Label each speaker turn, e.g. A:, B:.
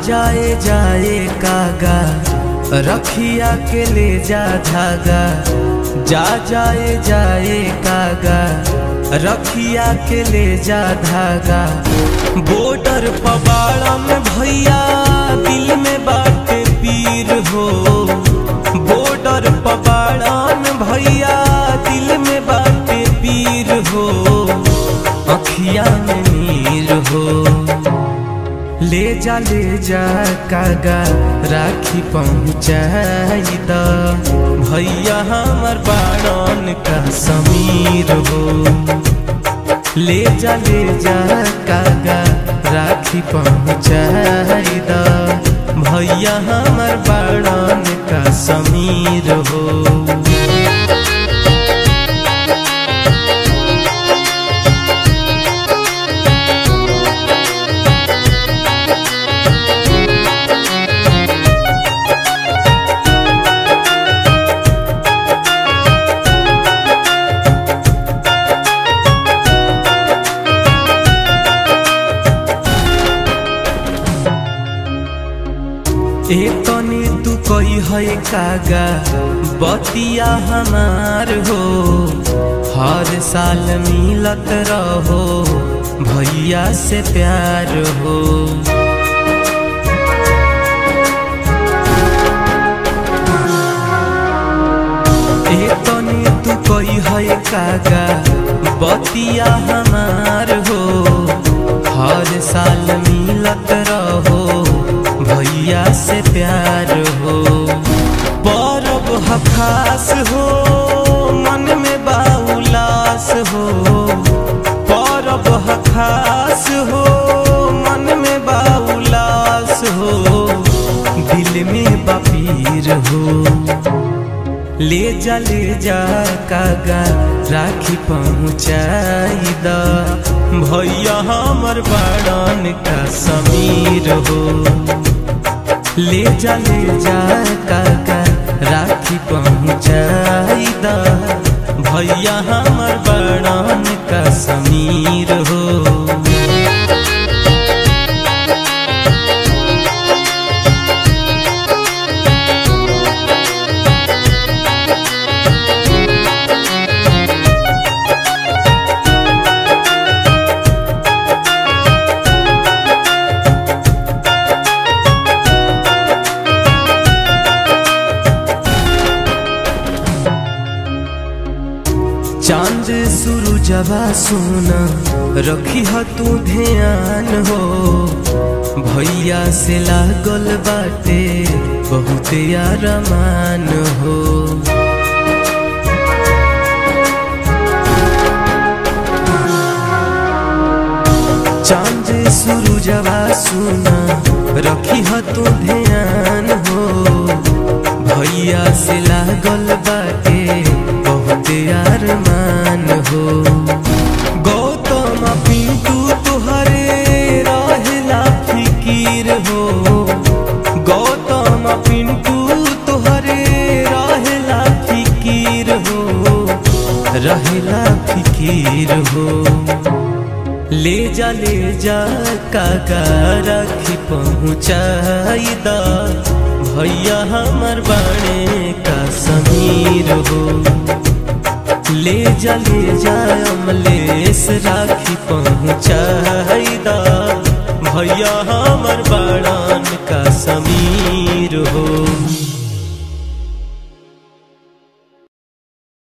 A: जाए जाए कागा रखिया के ले जा धागा। जा जाए जाए कागा रखिया के ले जा धागा। बॉर्डर पबाड़ा में भैया दिल में बाटे पीर हो। बॉर्डर पबाड़ा में भैया दिल में बाटे पीर हो। अखिया में नीर हो। ले जा कागा राखी पहुँचाई द भैया हमर बाड़न का समीर हो। ले जा कागा राखी पहुँचाई द भैया हमर बाड़न का समीर हो। तनी तू कोई है कागा बतिया हमार हो। हर साल मिलत रहो भैया से प्यार हो। तनी तू कोई है कागा बतिया हमार हो। हर साल मिलत रहो भैया से प्यार हो। परब खास हो मन में बाउलास हो। परब खास हो मन में बाउलास हो। दिल में बपीर हो। ले जा कागा राखी पहुँचाई द भैया हमर बाड़न का समीर हो। ले जा कागा राखी पहुँचाई द भैया हमर बाड़न का समीर हो। चांद सूरजवा सोना रखी ह तू ध्यान हो। भैया से लागल बाटे बहुत अरमान हो। चांद सूरजवा सोना रखी ह तू ध्यान हो। भैया से लागल बाटे अरमान हो। गौतम पिंटू तुहरे रहेला फिकीर हो। गौतम पिंटू तुहरे रहेला फिकीर हो। रहेला फिकीर हो। ले जा कागा राखी पहुँचाई द भैया हमर बाड़े का समीर हो। ले जा अमलेस राखी पहुँचाई द भैया हमर बाड़न का समीर हो।